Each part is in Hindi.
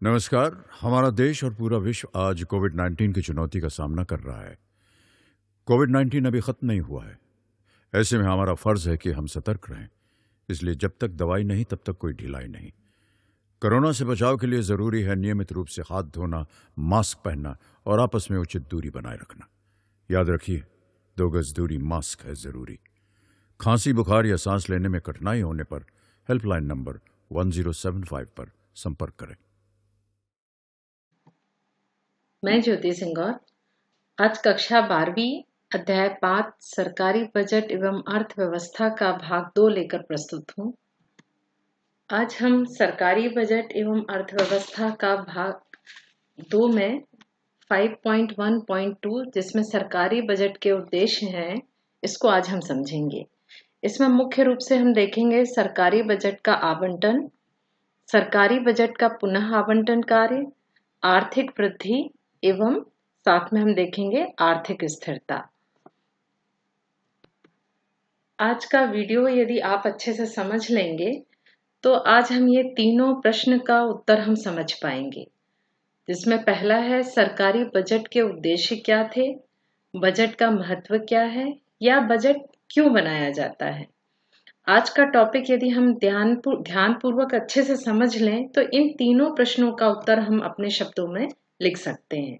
नमस्कार। हमारा देश और पूरा विश्व आज कोविड-19 की चुनौती का सामना कर रहा है। कोविड-19 अभी खत्म नहीं हुआ है। ऐसे में हमारा फर्ज है कि हम सतर्क रहें। इसलिए जब तक दवाई नहीं तब तक कोई ढिलाई नहीं। कोरोना से बचाव के लिए जरूरी है नियमित रूप से हाथ धोना, मास्क पहनना और आपस में उचित दूरी बनाए रखना। याद रखिए, 2 गज दूरी मास्क है जरूरी। खांसी, बुखार या सांस लेने में कठिनाई होने पर हेल्पलाइन नंबर 1075 पर संपर्क करें। मैं ज्योति सिंह आज कक्षा 12वीं अध्याय 5 सरकारी बजट एवं अर्थव्यवस्था का भाग 2 लेकर प्रस्तुत हूँ। आज हम सरकारी बजट एवं अर्थव्यवस्था का भाग 2 में 5.1.2 जिसमें सरकारी बजट के उद्देश्य हैं, इसको आज हम समझेंगे। इसमें मुख्य रूप से हम देखेंगे सरकारी बजट का आवंटन, सरकारी बजट का पुनः आवंटन कार्य, आर्थिक वृद्धि एवं साथ में हम देखेंगे आर्थिक स्थिरता। आज का वीडियो यदि आप अच्छे से समझ लेंगे तो आज हम ये तीनों प्रश्न का उत्तर हम समझ पाएंगे। जिसमें पहला है सरकारी बजट के उद्देश्य क्या थे, बजट का महत्व क्या है या बजट क्यों बनाया जाता है। आज का टॉपिक यदि हम ध्यानपूर्वक अच्छे से समझ लें तो इन तीनों प्रश्नों का उत्तर हम अपने शब्दों में लिख सकते हैं।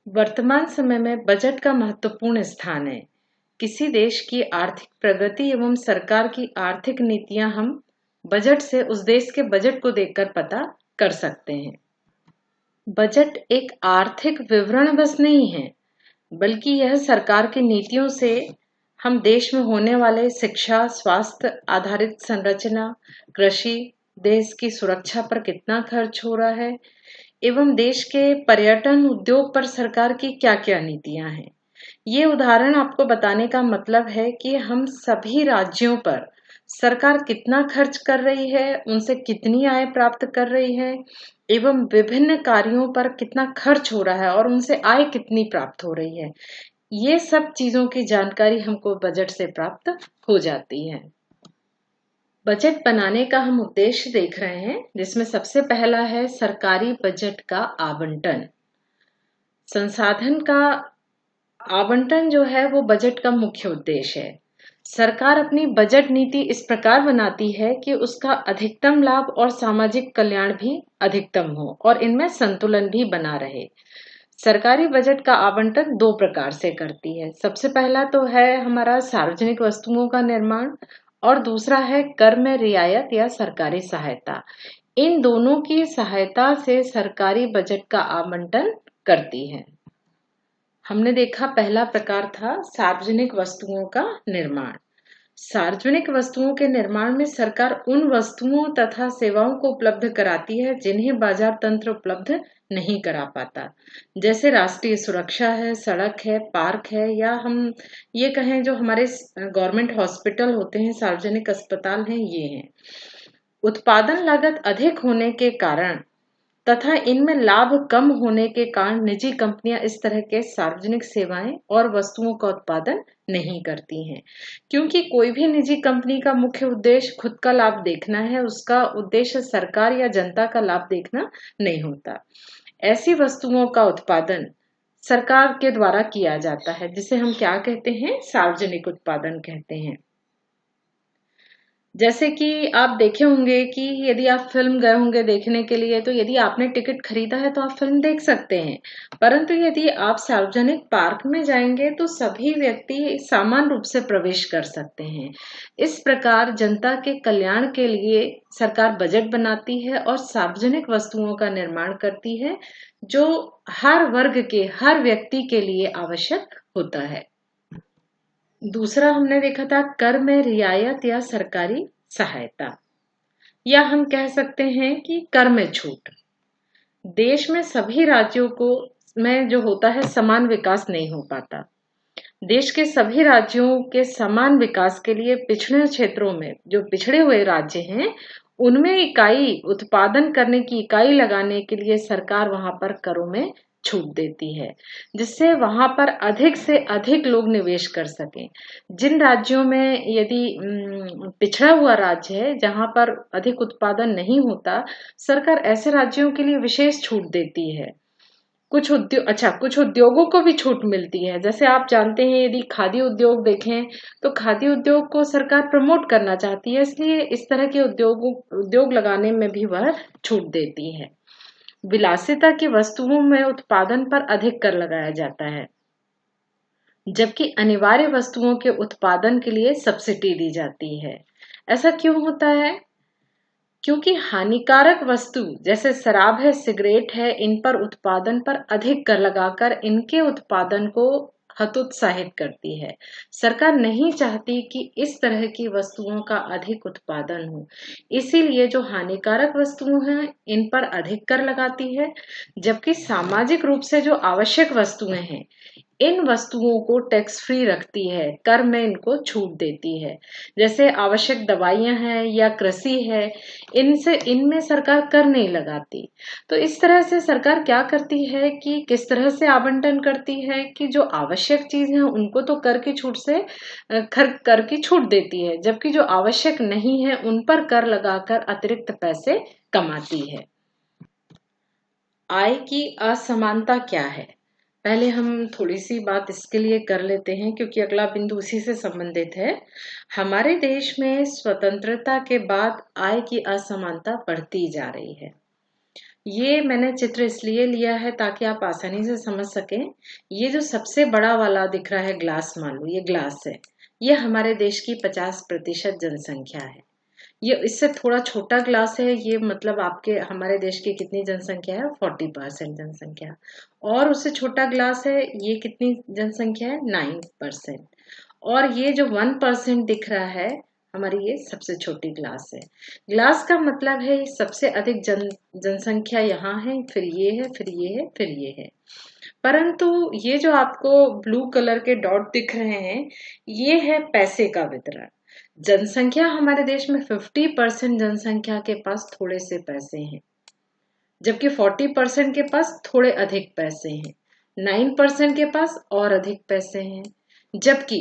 वर्तमान समय में बजट का महत्वपूर्ण स्थान है। किसी देश की आर्थिक प्रगति एवं सरकार की आर्थिक नीतियां हम बजट से उस देश के बजट को देखकर पता कर सकते हैं। बजट एक आर्थिक विवरण बस नहीं है, बल्कि यह सरकार की नीतियों से हम देश में होने वाले शिक्षा, स्वास्थ्य आधारित संरचना, कृषि, देश की सुरक्षा पर कितना खर्च हो रहा है एवं देश के पर्यटन उद्योग पर सरकार की क्या-क्या नीतियां हैं। ये उदाहरण आपको बताने का मतलब है कि हम सभी राज्यों पर सरकार कितना खर्च कर रही है, उनसे कितनी आय प्राप्त कर रही है एवं विभिन्न कार्यों पर कितना खर्च हो रहा है और उनसे आय कितनी प्राप्त हो रही है। ये सब चीजों की जानकारी हमको बजट से प्राप्त हो जाती है। बजट बनाने का हम उद्देश्य देख रहे हैं, जिसमें सबसे पहला है सरकारी बजट का आवंटन। संसाधन का आवंटन जो है वो बजट का मुख्य उद्देश्य है। सरकार अपनी बजट नीति इस प्रकार बनाती है कि उसका अधिकतम लाभ और सामाजिक कल्याण भी अधिकतम हो और इनमें संतुलन भी बना रहे। सरकारी बजट का आवंटन 2 प्रकार से करती है। सबसे पहला तो है हमारा सार्वजनिक वस्तुओं का निर्माण और दूसरा है कर में रियायत या सरकारी सहायता। इन दोनों की सहायता से सरकारी बजट का आवंटन करती है। हमने देखा पहला प्रकार था सार्वजनिक वस्तुओं का निर्माण। सार्वजनिक वस्तुओं के निर्माण में सरकार उन वस्तुओं तथा सेवाओं को उपलब्ध कराती है जिन्हें बाजार तंत्र उपलब्ध नहीं करा पाता। जैसे राष्ट्रीय सुरक्षा है, सड़क है, पार्क है या हम ये कहें जो हमारे गवर्नमेंट हॉस्पिटल होते हैं, सार्वजनिक अस्पताल हैं, ये हैं। उत्पादन लागत अधिक होने के कारण तथा इनमें लाभ कम होने के कारण निजी कंपनियां इस तरह के सार्वजनिक सेवाएं और वस्तुओं का उत्पादन नहीं करती हैं, क्योंकि कोई भी निजी कंपनी का मुख्य उद्देश्य खुद का लाभ देखना है, उसका उद्देश्य सरकार या जनता का लाभ देखना नहीं होता। ऐसी वस्तुओं का उत्पादन सरकार के द्वारा किया जाता है, जिसे हम क्या कहते हैं, सार्वजनिक उत्पादन कहते हैं। जैसे कि आप देखे होंगे कि यदि आप फिल्म गए होंगे देखने के लिए, तो यदि आपने टिकट खरीदा है तो आप फिल्म देख सकते हैं, परंतु यदि आप सार्वजनिक पार्क में जाएंगे तो सभी व्यक्ति समान रूप से प्रवेश कर सकते हैं। इस प्रकार जनता के कल्याण के लिए सरकार बजट बनाती है और सार्वजनिक वस्तुओं का निर्माण करती है जो हर वर्ग के, हर व्यक्ति के लिए आवश्यक होता है। दूसरा हमने देखा था कर में रियायत या सरकारी सहायता, या हम कह सकते हैं कि कर में छूट। देश में सभी राज्यों को में जो होता है समान विकास नहीं हो पाता। देश के सभी राज्यों के समान विकास के लिए पिछड़े क्षेत्रों में जो पिछड़े हुए राज्य हैं, उनमें इकाई उत्पादन करने की इकाई लगाने के लिए सरकार वहां पर करों में छूट देती है, जिससे वहां पर अधिक से अधिक लोग निवेश कर सकें। जिन राज्यों में यदि पिछड़ा हुआ राज्य है जहां पर अधिक उत्पादन नहीं होता, सरकार ऐसे राज्यों के लिए विशेष छूट देती है। कुछ उद्योगों को भी छूट मिलती है। जैसे आप जानते हैं, यदि खादी उद्योग देखें तो खादी उद्योग को सरकार प्रमोट करना चाहती है, इसलिए इस तरह के उद्योग लगाने में भी वह छूट देती है। विलासिता की वस्तुओं में उत्पादन पर अधिक कर लगाया जाता है, जबकि अनिवार्य वस्तुओं के उत्पादन के लिए सब्सिडी दी जाती है। ऐसा क्यों होता है? क्योंकि हानिकारक वस्तु जैसे शराब है, सिगरेट है, इन पर उत्पादन पर अधिक कर लगाकर इनके उत्पादन को हतोत्साहित करती है। सरकार नहीं चाहती कि इस तरह की वस्तुओं का अधिक उत्पादन हो, इसीलिए जो हानिकारक वस्तुएं हैं इन पर अधिक कर लगाती है, जबकि सामाजिक रूप से जो आवश्यक वस्तुएं हैं इन वस्तुओं को टैक्स फ्री रखती है, कर में इनको छूट देती है। जैसे आवश्यक दवाइयां हैं या कृषि है, इनमें सरकार कर नहीं लगाती। तो इस तरह से सरकार क्या करती है कि किस तरह से आवंटन करती है कि जो आवश्यक चीज है उनको तो कर की छूट से कर की छूट देती है, जबकि जो आवश्यक नहीं है उन पर कर लगाकर अतिरिक्त पैसे कमाती है। आय की असमानता क्या है? पहले हम थोड़ी सी बात इसके लिए कर लेते हैं, क्योंकि अगला बिंदु उसी से संबंधित है। हमारे देश में स्वतंत्रता के बाद आय की असमानता बढ़ती जा रही है। ये मैंने चित्र इसलिए लिया है ताकि आप आसानी से समझ सकें। ये जो सबसे बड़ा वाला दिख रहा है ग्लास, मान लो ये ग्लास है, ये हमारे देश की 50% जनसंख्या है। ये इससे थोड़ा छोटा ग्लास है, ये मतलब आपके हमारे देश की कितनी जनसंख्या है? 40% जनसंख्या। और उससे छोटा ग्लास है, ये कितनी जनसंख्या है? 9%। और ये जो 1% दिख रहा है हमारी, ये सबसे छोटी ग्लास है। ग्लास का मतलब है सबसे अधिक जनसंख्या यहाँ है, फिर ये है, फिर ये है, फिर ये है। परंतु ये जो आपको ब्लू कलर के डॉट दिख रहे हैं, ये है पैसे का वितरण। जनसंख्या हमारे देश में 50% जनसंख्या के पास थोड़े से पैसे हैं, जबकि 40% के पास थोड़े अधिक पैसे हैं, 9% के पास और अधिक पैसे हैं। जबकि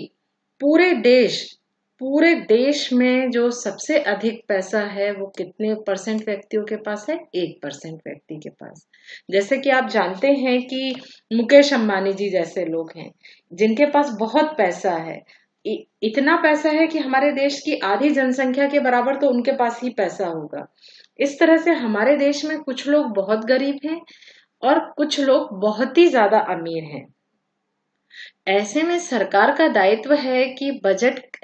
पूरे देश में जो सबसे अधिक पैसा है वो कितने परसेंट व्यक्तियों के पास है? 1% व्यक्ति के पास। जैसे कि आप जानते हैं कि मुकेश अंबानी जी जैसे लोग हैं जिनके पास बहुत पैसा है, इतना पैसा है कि हमारे देश की आधी जनसंख्या के बराबर तो उनके पास ही पैसा होगा। इस तरह से हमारे देश में कुछ लोग बहुत गरीब हैं और कुछ लोग बहुत ही ज्यादा अमीर हैं। ऐसे में सरकार का दायित्व है कि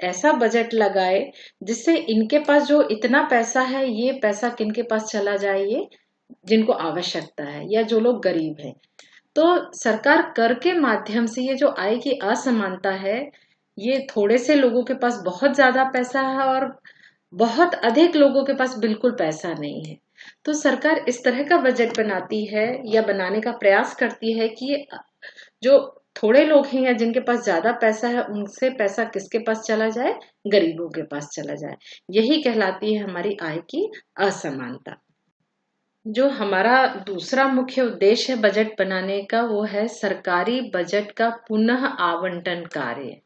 ऐसा बजट लगाए जिससे इनके पास जो इतना पैसा है, ये पैसा किनके पास चला जाए? ये जिनको आवश्यकता है या जो लोग गरीब हैं। तो सरकार कर के माध्यम से ये जो आय की असमानता है, ये थोड़े से लोगों के पास बहुत ज्यादा पैसा है और बहुत अधिक लोगों के पास बिल्कुल पैसा नहीं है। तो सरकार इस तरह का बजट बनाती है या बनाने का प्रयास करती है कि जो थोड़े लोग हैं या जिनके पास ज्यादा पैसा है, उनसे पैसा किसके पास चला जाए? गरीबों के पास चला जाए। यही कहलाती है हमारी आय की असमानता। जो हमारा दूसरा मुख्य उद्देश्य है बजट बनाने का, वो है सरकारी बजट का पुनः आवंटन कार्य।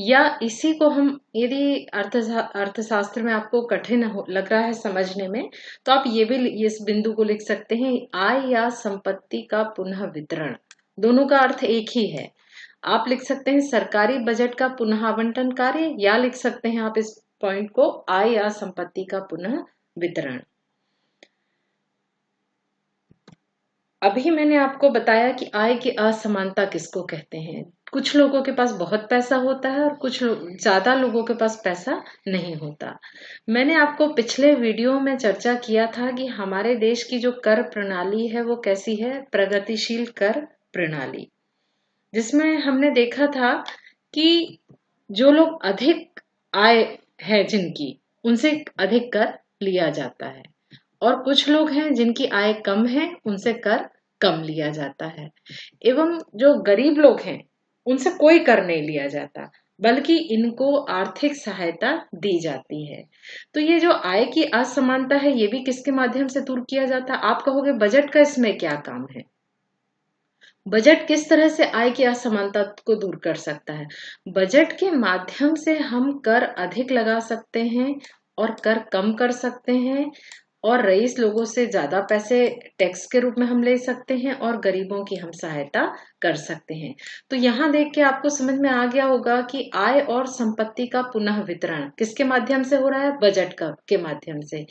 या इसी को हम, यदि अर्थशास्त्र में आपको कठिन लग रहा है समझने में, तो आप ये भी इस बिंदु को लिख सकते हैं, आय या संपत्ति का पुनः वितरण। दोनों का अर्थ एक ही है। आप लिख सकते हैं सरकारी बजट का पुनः आवंटन कार्य, या लिख सकते हैं आप इस पॉइंट को आय या संपत्ति का पुनः वितरण। अभी मैंने आपको बताया कि आय की असमानता किसको कहते हैं। कुछ लोगों के पास बहुत पैसा होता है और ज्यादा लोगों के पास पैसा नहीं होता। मैंने आपको पिछले वीडियो में चर्चा किया था कि हमारे देश की जो कर प्रणाली है वो कैसी है? प्रगतिशील कर प्रणाली, जिसमें हमने देखा था कि जो लोग अधिक आय है जिनकी, उनसे अधिक कर लिया जाता है, और कुछ लोग हैं जिनकी आय कम है, उनसे कर कम लिया जाता है। एवं जो गरीब लोग हैं उनसे कोई कर नहीं लिया जाता, बल्कि इनको आर्थिक सहायता दी जाती है। तो ये जो आय की असमानता है, ये भी किसके माध्यम से दूर किया जाता है? आप कहोगे बजट का इसमें क्या काम है? बजट किस तरह से आय की असमानता को दूर कर सकता है? बजट के माध्यम से हम कर अधिक लगा सकते हैं और कर कम कर सकते हैं, और रईस लोगों से ज्यादा पैसे टैक्स के रूप में हम ले सकते हैं और गरीबों की हम सहायता कर सकते हैं। तो यहाँ देख के आपको समझ में आ गया होगा कि आय और संपत्ति का पुनः वितरण किसके माध्यम से हो रहा है? बजट का के माध्यम से।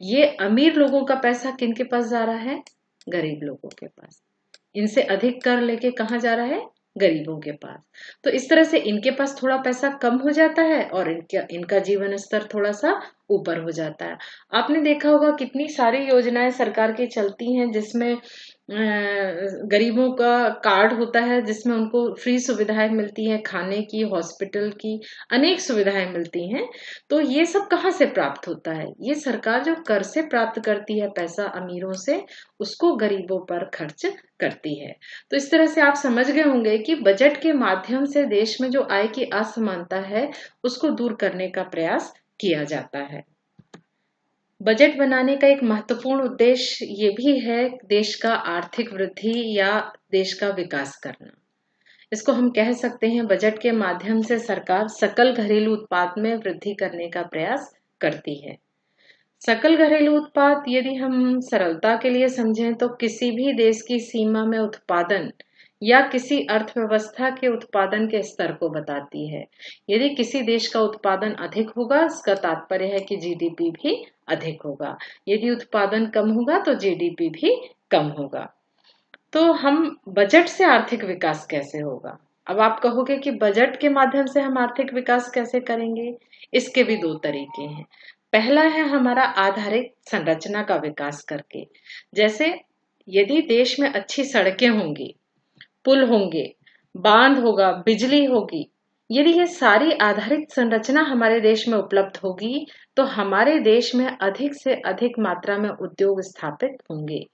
ये अमीर लोगों का पैसा किनके पास जा रहा है? गरीब लोगों के पास। इनसे अधिक कर लेके कहाँ जा रहा है? गरीबों के पास। तो इस तरह से इनके पास थोड़ा पैसा कम हो जाता है और इनका इनका जीवन स्तर थोड़ा सा ऊपर हो जाता है। आपने देखा होगा कितनी सारी योजनाएं सरकार की चलती हैं जिसमें गरीबों का कार्ड होता है, जिसमें उनको फ्री सुविधाएं मिलती हैं, खाने की, हॉस्पिटल की, अनेक सुविधाएं मिलती हैं। तो ये सब कहाँ से प्राप्त होता है? ये सरकार जो कर से प्राप्त करती है पैसा अमीरों से, उसको गरीबों पर खर्च करती है। तो इस तरह से आप समझ गए होंगे कि बजट के माध्यम से देश में जो आय की असमानता है उसको दूर करने का प्रयास किया जाता है। बजट बनाने का एक महत्वपूर्ण उद्देश्य ये भी है देश का आर्थिक वृद्धि या देश का विकास करना। इसको हम कह सकते हैं बजट के माध्यम से सरकार सकल घरेलू उत्पाद में वृद्धि करने का प्रयास करती है। सकल घरेलू उत्पाद यदि हम सरलता के लिए समझें तो किसी भी देश की सीमा में उत्पादन या किसी अर्थव्यवस्था के उत्पादन के स्तर को बताती है। यदि किसी देश का उत्पादन अधिक होगा, इसका तात्पर्य है कि जीडीपी भी अधिक होगा। यदि उत्पादन कम होगा तो जीडीपी भी कम होगा। तो हम बजट से आर्थिक विकास कैसे होगा? अब आप कहोगे कि बजट के माध्यम से हम आर्थिक विकास कैसे करेंगे? इसके भी दो तरीके हैं। पहला है हमारा आधारिक संरचना का विकास करके। जैसे यदि देश में अच्छी सड़कें होंगी, पुल होंगे, बांध होगा, बिजली होगी, यदि ये सारी आधारिक संरचना हमारे देश में उपलब्ध होगी तो हमारे देश में अधिक से अधिक मात्रा में उद्योग स्थापित होंगे,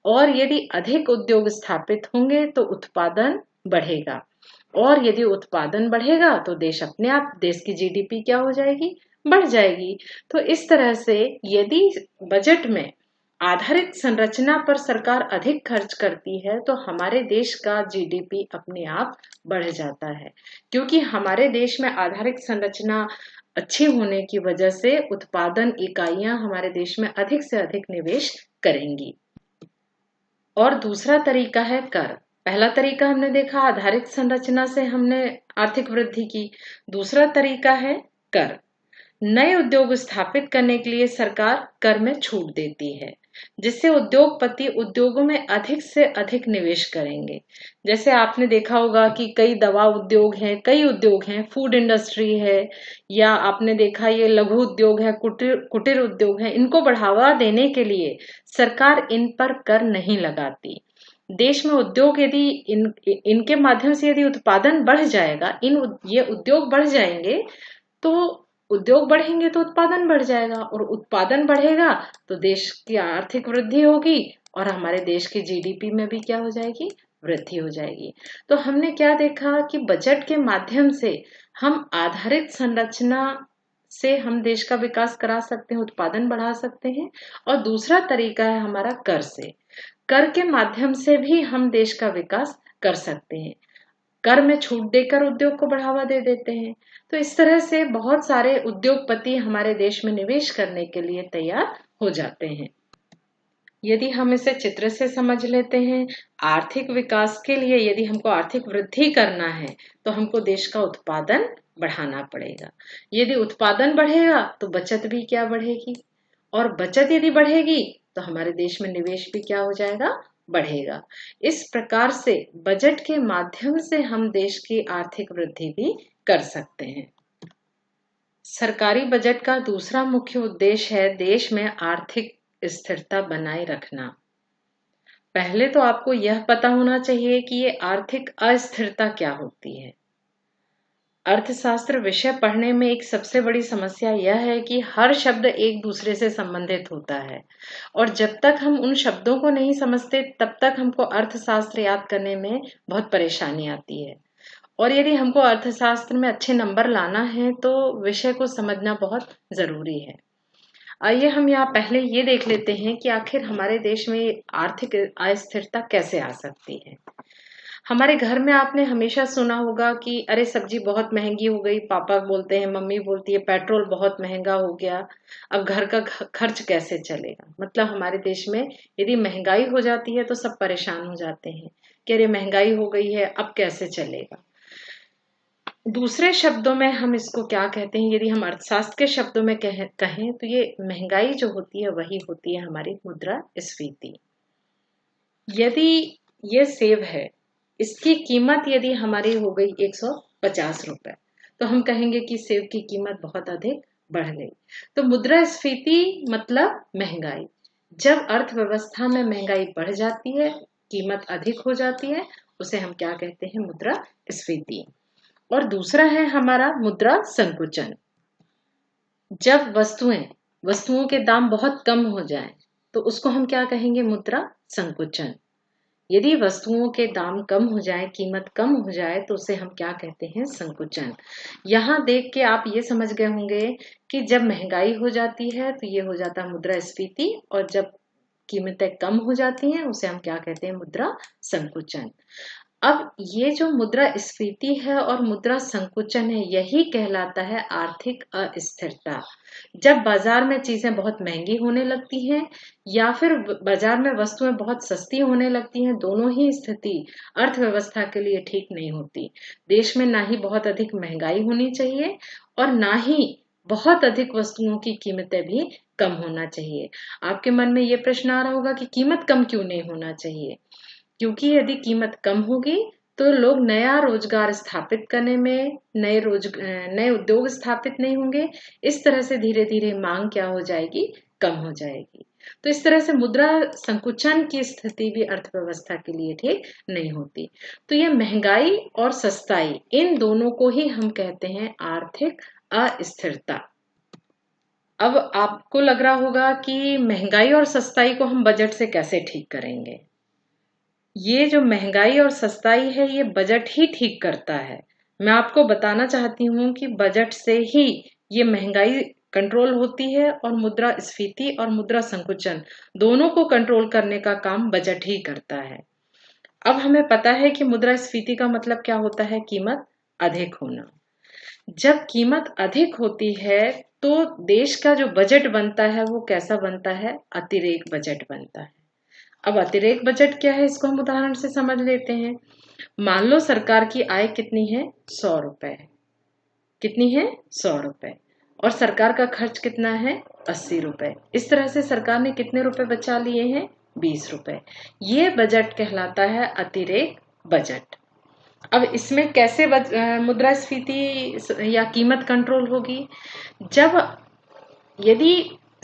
और यदि अधिक उद्योग स्थापित होंगे तो उत्पादन बढ़ेगा, और यदि उत्पादन बढ़ेगा तो देश अपने आप, देश की जीडीपी क्या हो जाएगी? बढ़ जाएगी। तो इस तरह से यदि बजट में आधारित संरचना पर सरकार अधिक खर्च करती है तो हमारे देश का जीडीपी अपने आप बढ़ जाता है, क्योंकि हमारे देश में आधारित संरचना अच्छी होने की वजह से उत्पादन इकाइयां हमारे देश में अधिक से अधिक निवेश करेंगी। और दूसरा तरीका है कर। पहला तरीका हमने देखा आधारित संरचना से हमने आर्थिक वृद्धि की। दूसरा तरीका है कर। नए उद्योग स्थापित करने के लिए सरकार कर में छूट देती है, जिससे उद्योगपति उद्योगों में अधिक से अधिक निवेश करेंगे। जैसे आपने देखा होगा कि कई दवा उद्योग हैं, कई उद्योग हैं, फूड इंडस्ट्री है, या आपने देखा ये लघु उद्योग है, कुटीर कुटीर उद्योग है। इनको बढ़ावा देने के लिए सरकार इन पर कर नहीं लगाती। देश में उद्योग यदि इनके माध्यम से यदि उत्पादन बढ़ जाएगा, ये उद्योग बढ़ जाएंगे तो उद्योग बढ़ेंगे तो उत्पादन बढ़ जाएगा, और उत्पादन बढ़ेगा तो देश की आर्थिक वृद्धि होगी और हमारे देश की जीडीपी में भी क्या हो जाएगी? वृद्धि हो जाएगी। तो हमने क्या देखा कि बजट के माध्यम से हम आधारित संरचना से हम देश का विकास करा सकते हैं, उत्पादन बढ़ा सकते हैं। और दूसरा तरीका है हमारा कर से। कर के माध्यम से भी हम देश का विकास कर सकते हैं। कर में छूट देकर उद्योग को बढ़ावा दे देते हैं। तो इस तरह से बहुत सारे उद्योगपति हमारे देश में निवेश करने के लिए तैयार हो जाते हैं। यदि हम इसे चित्र से समझ लेते हैं, आर्थिक विकास के लिए यदि हमको आर्थिक वृद्धि करना है तो हमको देश का उत्पादन बढ़ाना पड़ेगा। यदि उत्पादन बढ़ेगा तो बचत भी क्या बढ़ेगी, और बचत यदि बढ़ेगी तो हमारे देश में निवेश भी क्या हो जाएगा? बढ़ेगा। इस प्रकार से बजट के माध्यम से हम देश की आर्थिक वृद्धि भी कर सकते हैं। सरकारी बजट का दूसरा मुख्य उद्देश्य है देश में आर्थिक स्थिरता बनाए रखना। पहले तो आपको यह पता होना चाहिए कि ये आर्थिक अस्थिरता क्या होती है। अर्थशास्त्र विषय पढ़ने में एक सबसे बड़ी समस्या यह है कि हर शब्द एक दूसरे से संबंधित होता है, और जब तक हम उन शब्दों को नहीं समझते तब तक हमको अर्थशास्त्र याद करने में बहुत परेशानी आती है। और यदि हमको अर्थशास्त्र में अच्छे नंबर लाना है तो विषय को समझना बहुत जरूरी है। आइए हम यहाँ पहले ये देख लेते हैं कि आखिर हमारे देश में आर्थिक अस्थिरता कैसे आ सकती है। हमारे घर में आपने हमेशा सुना होगा कि अरे सब्जी बहुत महंगी हो गई, पापा बोलते हैं, मम्मी बोलती है पेट्रोल बहुत महंगा हो गया, अब घर का खर्च कैसे चलेगा। मतलब हमारे देश में यदि महंगाई हो जाती है तो सब परेशान हो जाते हैं कि अरे महंगाई हो गई है, अब कैसे चलेगा। दूसरे शब्दों में हम इसको क्या कहते हैं, यदि हम अर्थशास्त्र के शब्दों में कहें तो ये महंगाई जो होती है वही होती है हमारी मुद्रास्फीति। यदि ये सेब है, इसकी कीमत यदि हमारी हो गई 150 रुपए, तो हम कहेंगे कि सेब की कीमत बहुत अधिक बढ़ गई। तो मुद्रास्फीति मतलब महंगाई। जब अर्थव्यवस्था में महंगाई बढ़ जाती है, कीमत अधिक हो जाती है, उसे हम क्या कहते हैं, मुद्रास्फीति। और दूसरा है हमारा मुद्रा संकुचन। जब वस्तुओं के दाम बहुत कम हो जाएं, तो उसको हम क्या कहेंगे, मुद्रा संकुचन। यदि वस्तुओं के दाम कम हो जाए, कीमत कम हो जाए, तो उसे हम क्या कहते हैं, संकुचन। यहाँ देख के आप ये समझ गए होंगे कि जब महंगाई हो जाती है तो ये हो जाता है मुद्रास्फीति, और जब कीमतें कम हो जाती हैं उसे हम क्या कहते हैं, मुद्रा संकुचन। अब ये जो मुद्रास्फीति है और मुद्रा संकुचन है, यही कहलाता है आर्थिक अस्थिरता। जब बाजार में चीजें बहुत महंगी होने लगती हैं या फिर बाजार में वस्तुएं बहुत सस्ती होने लगती हैं, दोनों ही स्थिति अर्थव्यवस्था के लिए ठीक नहीं होती। देश में ना ही बहुत अधिक महंगाई होनी चाहिए और ना ही बहुत अधिक वस्तुओं की कीमतें भी कम होना चाहिए। आपके मन में ये प्रश्न आ रहा होगा कि कीमत कम क्यों नहीं होना चाहिए। क्योंकि यदि कीमत कम होगी तो लोग नया रोजगार स्थापित करने में, नए उद्योग स्थापित नहीं होंगे। इस तरह से धीरे धीरे मांग क्या हो जाएगी, कम हो जाएगी। तो इस तरह से मुद्रा संकुचन की स्थिति भी अर्थव्यवस्था के लिए ठीक नहीं होती। तो ये महंगाई और सस्ताई, इन दोनों को ही हम कहते हैं आर्थिक अस्थिरता। अब आपको लग रहा होगा कि महंगाई और सस्ताई को हम बजट से कैसे ठीक करेंगे। ये जो महंगाई और सस्ताई है, ये बजट ही ठीक करता है। मैं आपको बताना चाहती हूँ कि बजट से ही ये महंगाई कंट्रोल होती है और मुद्रास्फीति और मुद्रा संकुचन दोनों को कंट्रोल करने का काम बजट ही करता है। अब हमें पता है कि मुद्रास्फीति का मतलब क्या होता है, कीमत अधिक होना। जब कीमत अधिक होती है तो देश का जो बजट बनता है वो कैसा बनता है, अतिरेक बजट बनता है। अब अतिरेक बजट क्या है, इसको हम उदाहरण से समझ लेते हैं। मान लो सरकार की आय कितनी है, 100 रुपए। कितनी है, 100 रुपए। और सरकार का खर्च कितना है, 80 रुपए। इस तरह से सरकार ने कितने रुपए बचा लिए हैं, 20 रुपए। ये बजट कहलाता है अतिरेक बजट। अब इसमें कैसे मुद्रास्फीति या कीमत कंट्रोल होगी, जब यदि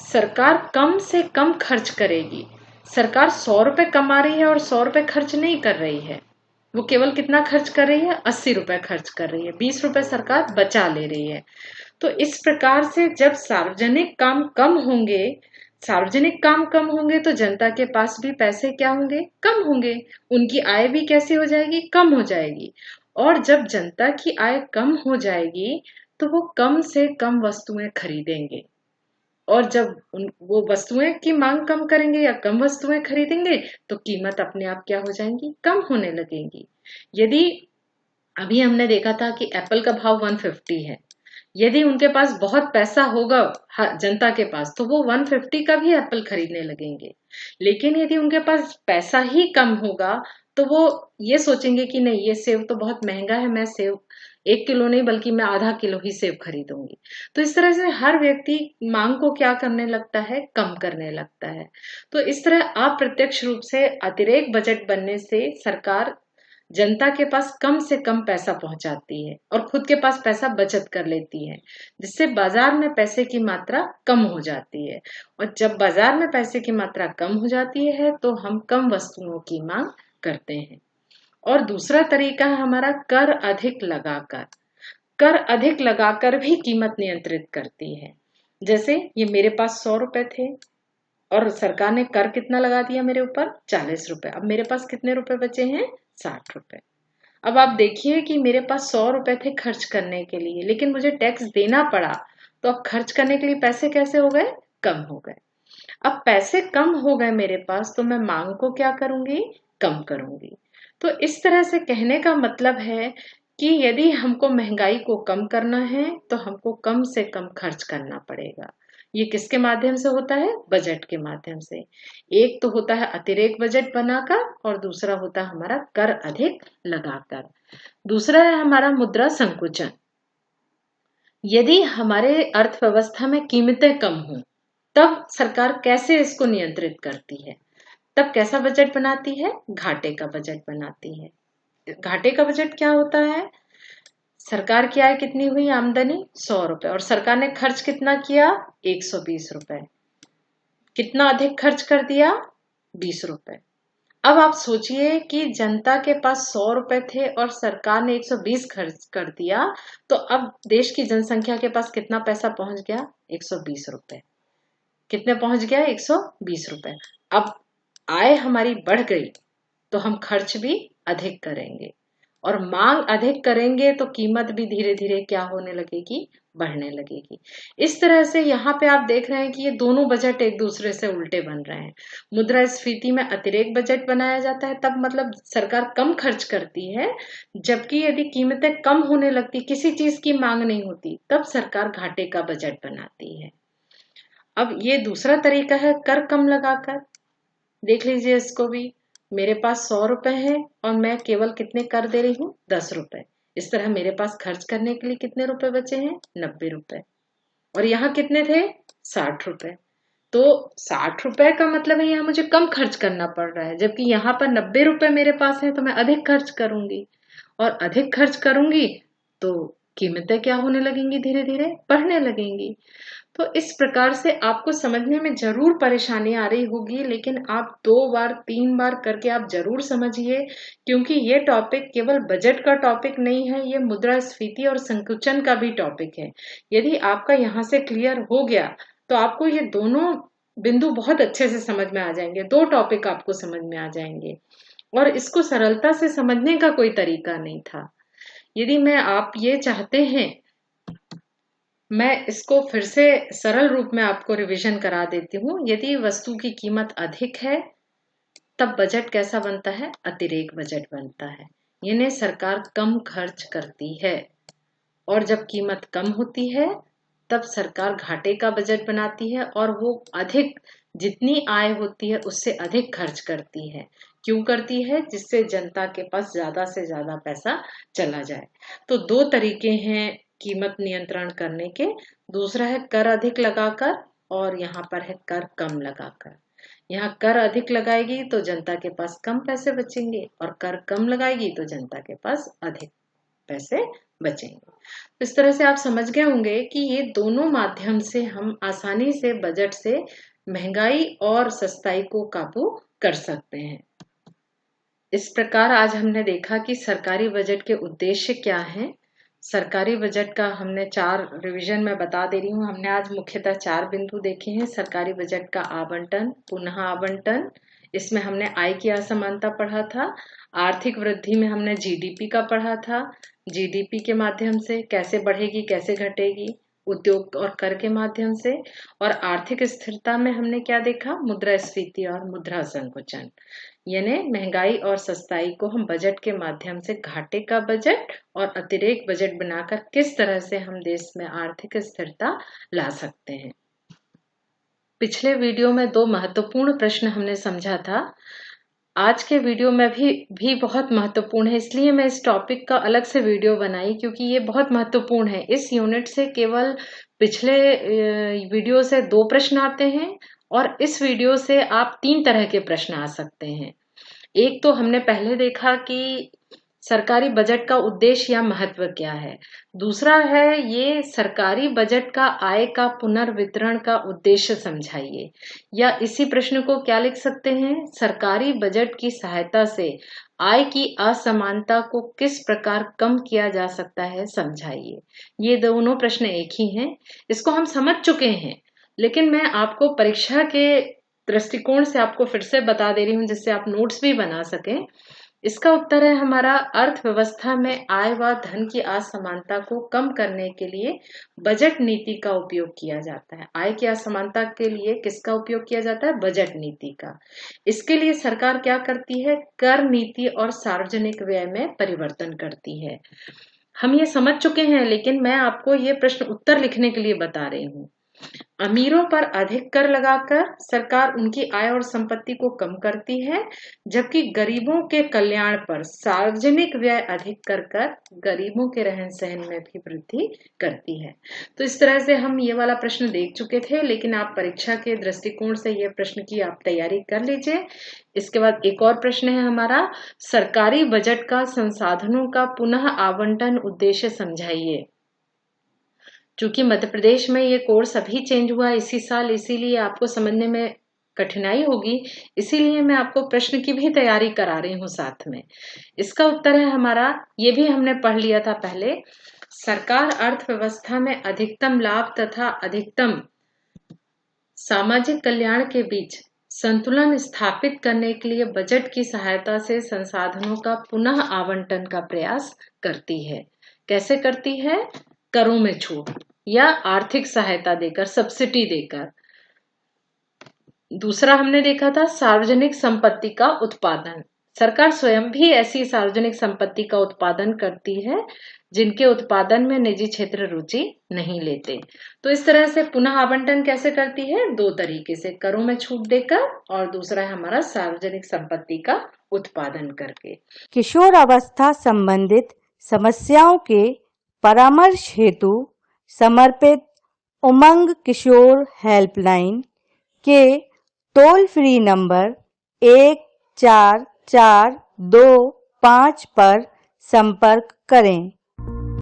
सरकार कम से कम खर्च करेगी। सरकार 100 रुपए कमा रही है और 100 रुपए खर्च नहीं कर रही है, वो केवल कितना खर्च कर रही है, 80 रुपए खर्च कर रही है, 20 रुपए सरकार बचा ले रही है। तो इस प्रकार से जब सार्वजनिक काम कम होंगे तो जनता के पास भी पैसे क्या होंगे, कम होंगे। उनकी आय भी कैसी हो जाएगी, कम हो जाएगी। और जब जनता की आय कम हो जाएगी तो वो कम से कम वस्तुएं खरीदेंगे, और जब वो वस्तुएं की मांग कम करेंगे या कम वस्तुएं खरीदेंगे तो कीमत अपने आप क्या हो जाएंगी, कम होने लगेंगी। यदि अभी हमने देखा था कि एप्पल का भाव 150 है, यदि उनके पास बहुत पैसा होगा जनता के पास, तो वो 150 का भी एप्पल खरीदने लगेंगे। लेकिन यदि उनके पास पैसा ही कम होगा तो वो ये सोचेंगे कि नहीं, ये सेब तो बहुत महंगा है, मैं सेब 1 किलो नहीं बल्कि मैं आधा किलो ही सेब खरीदूंगी। तो इस तरह से हर व्यक्ति मांग को क्या करने लगता है, कम करने लगता है। तो इस तरह अप्रत्यक्ष रूप से अतिरेक बजट बनने से सरकार जनता के पास कम से कम पैसा पहुंचाती है और खुद के पास पैसा बचत कर लेती है, जिससे बाजार में पैसे की मात्रा कम हो जाती है। और जब बाजार में पैसे की मात्रा कम हो जाती है तो हम कम वस्तुओं की मांग करते हैं। और दूसरा तरीका है हमारा कर अधिक लगाकर भी कीमत नियंत्रित करती है। जैसे ये मेरे पास 100 रुपए थे और सरकार ने कर कितना लगा दिया मेरे ऊपर, 40 रुपए। अब मेरे पास कितने रुपए बचे हैं, 60 रुपए। अब आप देखिए कि मेरे पास 100 रुपए थे खर्च करने के लिए, लेकिन मुझे टैक्स देना पड़ा, तो अब खर्च करने के लिए पैसे कैसे हो गए, कम हो गए। अब पैसे कम हो गए मेरे पास तो मैं मांग को क्या करूंगी, कम करूंगी। तो इस तरह से कहने का मतलब है कि यदि हमको महंगाई को कम करना है तो हमको कम से कम खर्च करना पड़ेगा। ये किसके माध्यम से होता है? बजट के माध्यम से। एक तो होता है अतिरेक बजट बनाकर और दूसरा होता है हमारा कर अधिक लगाकर। दूसरा है हमारा मुद्रा संकुचन। यदि हमारे अर्थव्यवस्था में कीमतें कम हों तब सरकार कैसे इसको नियंत्रित करती है? तब कैसा बजट बनाती है? घाटे का बजट बनाती है। घाटे का बजट क्या होता है? सरकार की आय कितनी हुई? आमदनी 100 रुपए और सरकार ने खर्च कितना किया? 120 रुपए। कितना अधिक खर्च कर दिया? 20 रुपए। अब आप सोचिए कि जनता के पास 100 रुपए थे और सरकार ने 120 खर्च कर दिया, तो अब देश की जनसंख्या के पास कितना पैसा पहुंच गया? 120 रुपए। कितने पहुंच गया? 120 रुपए। अब आय हमारी बढ़ गई तो हम खर्च भी अधिक करेंगे और मांग अधिक करेंगे तो कीमत भी धीरे धीरे क्या होने लगेगी? बढ़ने लगेगी। इस तरह से यहाँ पे आप देख रहे हैं कि ये दोनों बजट एक दूसरे से उल्टे बन रहे हैं। मुद्रास्फीति में अतिरेक बजट बनाया जाता है तब मतलब सरकार कम खर्च करती है, जबकि यदि कीमतें कम होने लगती, किसी चीज की मांग नहीं होती, तब सरकार घाटे का बजट बनाती है। अब ये दूसरा तरीका है कर कम लगाकर। देख लीजिए इसको भी। मेरे पास 100 रुपए है और मैं केवल कितने कर दे रही हूँ? 10 रुपए। इस तरह मेरे पास खर्च करने के लिए कितने रुपए बचे हैं? 90 रुपए। और यहाँ कितने थे? 60 रुपए। तो 60 रुपए का मतलब है यहाँ मुझे कम खर्च करना पड़ रहा है, जबकि यहाँ पर 90 रुपए मेरे पास है तो मैं अधिक खर्च करूंगी और अधिक खर्च करूंगी तो कीमतें क्या होने लगेंगी? धीरे धीरे बढ़ने लगेंगी। तो इस प्रकार से आपको समझने में जरूर परेशानी आ रही होगी, लेकिन आप 2 बार 3 बार करके आप जरूर समझिए, क्योंकि ये टॉपिक केवल बजट का टॉपिक नहीं है, ये मुद्रास्फीति और संकुचन का भी टॉपिक है। यदि आपका यहाँ से क्लियर हो गया तो आपको ये दोनों बिंदु बहुत अच्छे से समझ में आ जाएंगे। 2 टॉपिक आपको समझ में आ जाएंगे और इसको सरलता से समझने का कोई तरीका नहीं था। यदि मैं आप ये चाहते हैं, मैं इसको फिर से सरल रूप में आपको रिवीजन करा देती हूँ। यदि वस्तु की कीमत अधिक है तब बजट कैसा बनता है? अतिरेक बजट बनता है, यानी सरकार कम खर्च करती है। और जब कीमत कम होती है तब सरकार घाटे का बजट बनाती है और वो अधिक, जितनी आय होती है उससे अधिक खर्च करती है। क्यों करती है? जिससे जनता के पास ज्यादा से ज्यादा पैसा चला जाए। तो 2 तरीके हैं कीमत नियंत्रण करने के। दूसरा है कर अधिक लगाकर और यहाँ पर है कर कम लगाकर। यहाँ कर अधिक लगाएगी तो जनता के पास कम पैसे बचेंगे और कर कम लगाएगी तो जनता के पास अधिक पैसे बचेंगे। इस तरह से आप समझ गए होंगे कि ये दोनों माध्यम से हम आसानी से बजट से महंगाई और सस्ताई को काबू कर सकते हैं। इस प्रकार आज हमने देखा कि सरकारी बजट के उद्देश्य क्या हैं। सरकारी बजट का हमने 4 रिवीजन में बता दे रही हूँ। हमने आज मुख्यतः 4 बिंदु देखे हैं। सरकारी बजट का आवंटन, पुनः आवंटन, इसमें हमने आय की असमानता पढ़ा था। आर्थिक वृद्धि में हमने जीडीपी का पढ़ा था। जीडीपी के माध्यम से कैसे बढ़ेगी, कैसे घटेगी, उद्योग और कर के माध्यम से। और आर्थिक स्थिरता में हमने क्या देखा? मुद्रास्फीति और मुद्रा संकुचन, यानी महंगाई और सस्ताई को हम बजट के माध्यम से घाटे का बजट और अतिरेक बजट बनाकर किस तरह से हम देश में आर्थिक स्थिरता ला सकते हैं। पिछले वीडियो में 2 महत्वपूर्ण प्रश्न हमने समझा था। आज के वीडियो में भी बहुत महत्वपूर्ण है, इसलिए मैं इस टॉपिक का अलग से वीडियो बनाई, क्योंकि ये बहुत महत्वपूर्ण है। इस यूनिट से केवल पिछले वीडियो से 2 प्रश्न आते हैं और इस वीडियो से आप 3 तरह के प्रश्न आ सकते हैं। एक तो हमने पहले देखा कि सरकारी बजट का उद्देश्य या महत्व क्या है। दूसरा है ये सरकारी बजट का आय का पुनर्वितरण का उद्देश्य समझाइए। या इसी प्रश्न को क्या लिख सकते हैं? सरकारी बजट की सहायता से आय की असमानता को किस प्रकार कम किया जा सकता है, समझाइए। ये दोनों प्रश्न एक ही हैं, इसको हम समझ चुके हैं, लेकिन मैं आपको परीक्षा के दृष्टिकोण से आपको फिर से बता दे रही हूँ जिससे आप नोट्स भी बना सकें। इसका उत्तर है हमारा अर्थव्यवस्था में आय व धन की असमानता को कम करने के लिए बजट नीति का उपयोग किया जाता है। आय की असमानता के लिए किसका उपयोग किया जाता है? बजट नीति का। इसके लिए सरकार क्या करती है? कर नीति और सार्वजनिक व्यय में परिवर्तन करती है। हम ये समझ चुके हैं, लेकिन मैं आपको ये प्रश्न उत्तर लिखने के लिए बता रही हूँ। अमीरों पर अधिक कर लगाकर सरकार उनकी आय और संपत्ति को कम करती है, जबकि गरीबों के कल्याण पर सार्वजनिक व्यय अधिक कर गरीबों के रहन सहन में भी वृद्धि करती है। तो इस तरह से हम ये वाला प्रश्न देख चुके थे, लेकिन आप परीक्षा के दृष्टिकोण से ये प्रश्न की आप तैयारी कर लीजिए। इसके बाद एक और प्रश्न है हमारा, सरकारी बजट का संसाधनों का पुनः आवंटन उद्देश्य समझाइए। चूंकि मध्य प्रदेश में ये कोर्स अभी चेंज हुआ इसी साल, इसीलिए आपको समझने में कठिनाई होगी, इसीलिए मैं आपको प्रश्न की भी तैयारी करा रही हूँ साथ में। इसका उत्तर है हमारा, ये भी हमने पढ़ लिया था पहले, सरकार अर्थव्यवस्था में अधिकतम लाभ तथा अधिकतम सामाजिक कल्याण के बीच संतुलन स्थापित करने के लिए बजट की सहायता से संसाधनों का पुनः आवंटन का प्रयास करती है। कैसे करती है? करों में छूट या आर्थिक सहायता देकर, सब्सिडी देकर। दूसरा हमने देखा था सार्वजनिक संपत्ति का उत्पादन। सरकार स्वयं भी ऐसी सार्वजनिक संपत्ति का उत्पादन करती है जिनके उत्पादन में निजी क्षेत्र रुचि नहीं लेते। तो इस तरह से पुनः आवंटन कैसे करती है? दो तरीके से, करों में छूट देकर, और दूसरा है हमारा सार्वजनिक संपत्ति का उत्पादन करके। किशोर अवस्था संबंधित समस्याओं के परामर्श हेतु समर्पित उमंग किशोर हेल्पलाइन के टोल फ्री नंबर 144225 पर संपर्क करें।